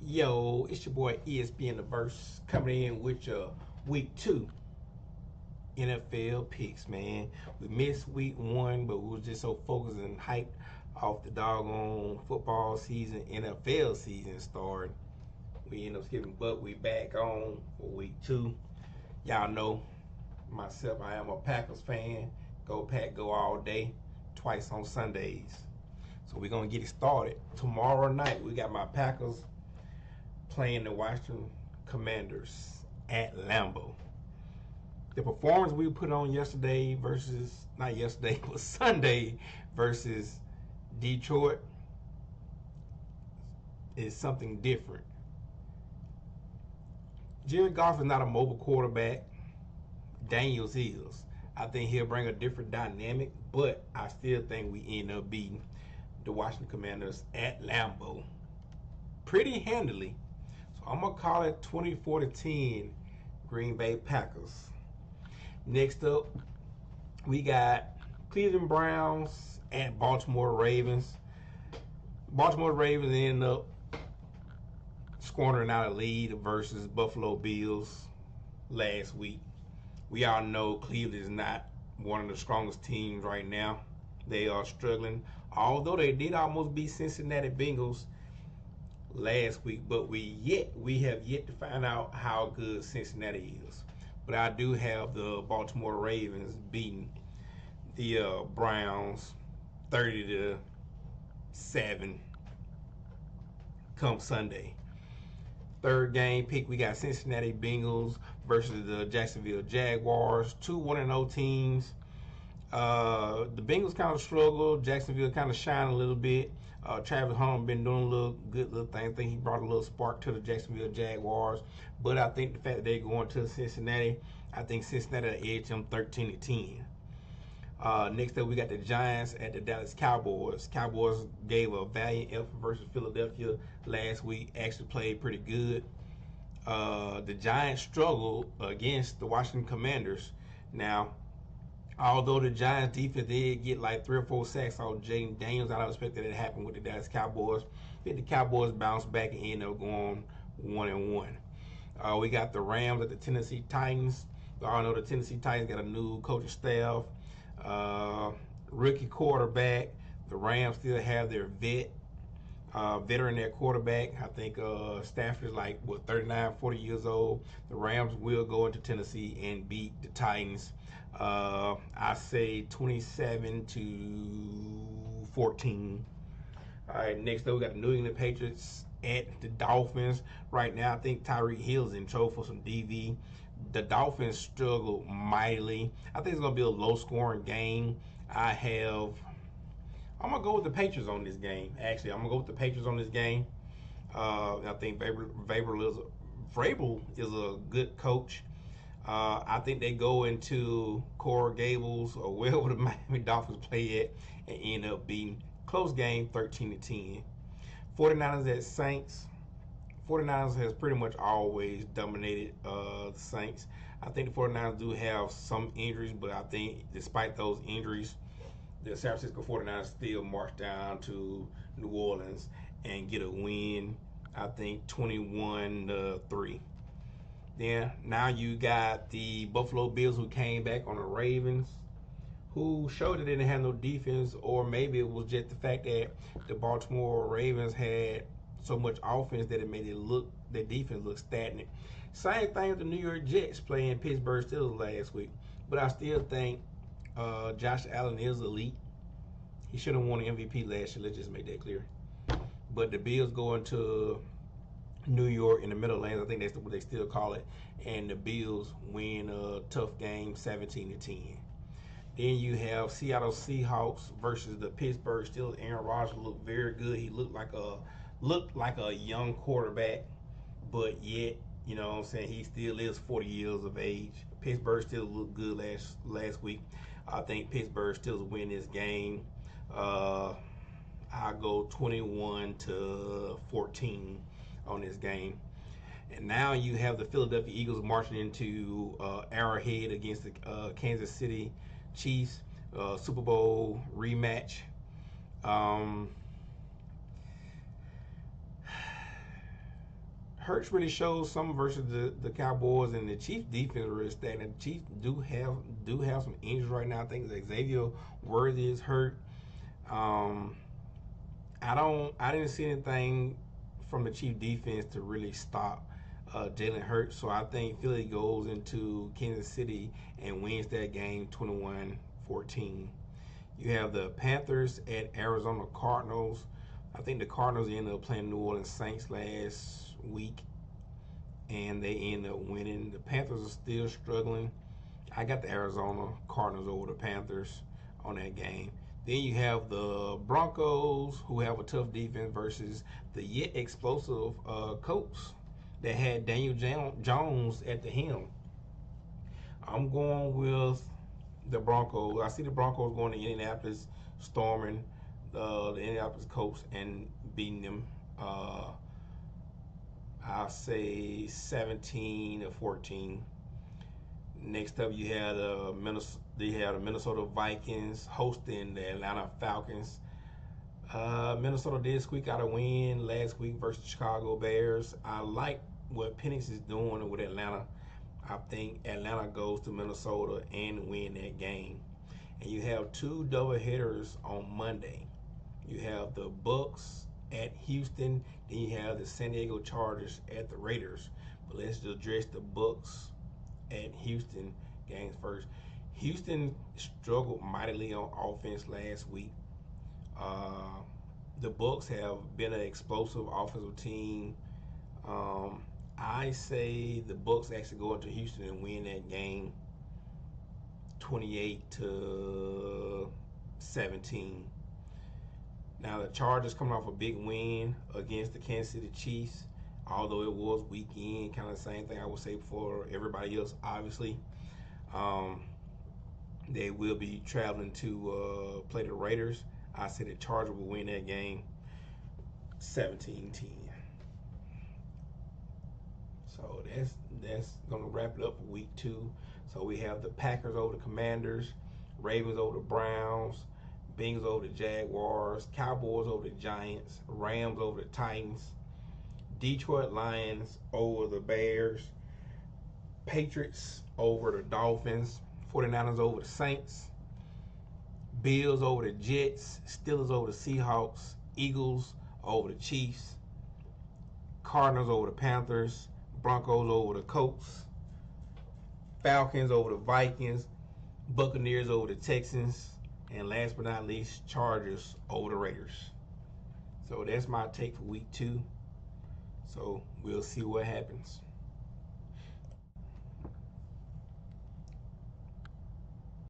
Yo, it's your boy ESPN The Verse coming in with your week 2 NFL picks, man. We missed week 1, but we was just so focused and hyped off the doggone football season, NFL season starting. We end up skipping, but we back on for week 2. Y'all know myself, I am a Packers fan. Go Pack, go all day, twice on Sundays. So we're going to get it started. Tomorrow night, we got my Packers playing the Washington Commanders at Lambeau. The performance we put on yesterday versus, not yesterday, but Sunday versus Detroit is something different. Jared Goff is not a mobile quarterback. Daniels is. I think he'll bring a different dynamic, but I still think we end up beating the Washington Commanders at Lambeau pretty handily. So I'm going to call it 24-10 Green Bay Packers. Next up, we got Cleveland Browns at Baltimore Ravens. Baltimore Ravens ended up squandering out a lead versus Buffalo Bills last week. We all know Cleveland is not one of the strongest teams right now. They are struggling, although they did almost beat Cincinnati Bengals last week, but we have yet to find out how good Cincinnati is. But I do have the Baltimore Ravens beating the Browns 30-7 come Sunday. Third game pick, we got Cincinnati Bengals versus the Jacksonville Jaguars. Two 1-0 teams. The Bengals kind of struggled. Jacksonville kind of shined a little bit. Travis Hunter been doing a little thing. I think he brought a little spark to the Jacksonville Jaguars. But I think the fact that they're going to Cincinnati, I think Cincinnati edged them 13-10. Next up, we got the Giants at the Dallas Cowboys. Cowboys gave a valiant effort versus Philadelphia last week. Actually played pretty good. The Giants struggled against the Washington Commanders. Now, although the Giants defense did get like 3 or 4 sacks on Jaden Daniels, I don't expect that it happened with the Dallas Cowboys. I think the Cowboys bounced back and ended up going 1-1. We got the Rams at the Tennessee Titans. We all know the Tennessee Titans got a new coaching staff, rookie quarterback. The Rams still have their veteran at quarterback. I think Stafford is like 39, 40 years old. The Rams will go into Tennessee and beat the Titans. I say 27-14. All right, next up we got the New England Patriots at the Dolphins. Right now, I think Tyreek Hill's in trouble for some DV. The Dolphins struggle mightily. I think it's going to be a low-scoring game. I'm going to go with the Patriots on this game. Actually, I'm going to go with the Patriots on this game. I think Vrabel is a good coach. I think they go into Coral Gables or wherever the Miami Dolphins play at and end up beating close game 13-10. 49ers at Saints. 49ers has pretty much always dominated the Saints. I think the 49ers do have some injuries, but I think despite those injuries, the San Francisco 49ers still march down to New Orleans and get a win, I think 21-3. Then now you got the Buffalo Bills who came back on the Ravens, who showed they didn't have no defense, or maybe it was just the fact that the Baltimore Ravens had so much offense that it made their defense look stagnant. Same thing with the New York Jets playing Pittsburgh Steelers last week. But I still think Josh Allen is elite. He should have won the MVP last year. Let's just make that clear. But the Bills go into New York in the Meadowlands, I think that's what they still call it, and the Bills win a tough game 17-10. Then you have Seattle Seahawks versus the Pittsburgh Steelers. Aaron Rodgers looked very good. He looked like a young quarterback, but yet, you know what I'm saying, he still is 40 years of age. Pittsburgh still looked good last week. I think Pittsburgh still win this game. I go 21-14 on this game. And now you have the Philadelphia Eagles marching into Arrowhead against the Kansas City Chiefs, Super Bowl rematch. Hurts really shows some versus the Cowboys, and the Chiefs defense really stagnant. The Chiefs do have some injuries right now. I think Xavier Worthy is hurt. Um, I didn't see anything from the Chief defense to really stop Jalen Hurts. So I think Philly goes into Kansas City and wins that game 21-14. You have the Panthers at Arizona Cardinals. I think the Cardinals ended up playing New Orleans Saints last week, and they ended up winning. The Panthers are still struggling. I got the Arizona Cardinals over the Panthers on that game. Then you have the Broncos, who have a tough defense, versus the yet explosive Colts that had Daniel Jones at the helm. I'm going with the Broncos. I see the Broncos going to Indianapolis, storming the Indianapolis Colts and beating them. I'll say 17-14. Next up, you had the Minnesota Vikings hosting the Atlanta Falcons. Minnesota did squeak out a win last week versus Chicago Bears. I like what Penix is doing with Atlanta. I think Atlanta goes to Minnesota and win that game. And you have two double hitters on Monday. You have the Bucks at Houston, then you have the San Diego Chargers at the Raiders. But let's just address the Bucks at Houston games first. Houston struggled mightily on offense last week. The Bucks have been an explosive offensive team. I say the Bucks actually go into Houston and win that game 28-17. Now the Chargers coming off a big win against the Kansas City Chiefs, although it was weekend, kind of the same thing I would say for everybody else. Obviously, they will be traveling to play the Raiders. I say the Chargers will win that game 17-10. So that's gonna wrap it up for week 2. So we have the Packers over the Commanders, Ravens over the Browns, Bengals over the Jaguars, Cowboys over the Giants, Rams over the Titans, Detroit Lions over the Bears, Patriots over the Dolphins, 49ers over the Saints, Bills over the Jets, Steelers over the Seahawks, Eagles over the Chiefs, Cardinals over the Panthers, Broncos over the Colts, Falcons over the Vikings, Buccaneers over the Texans, and last but not least, Chargers over the Raiders. So that's my take for week 2. So we'll see what happens.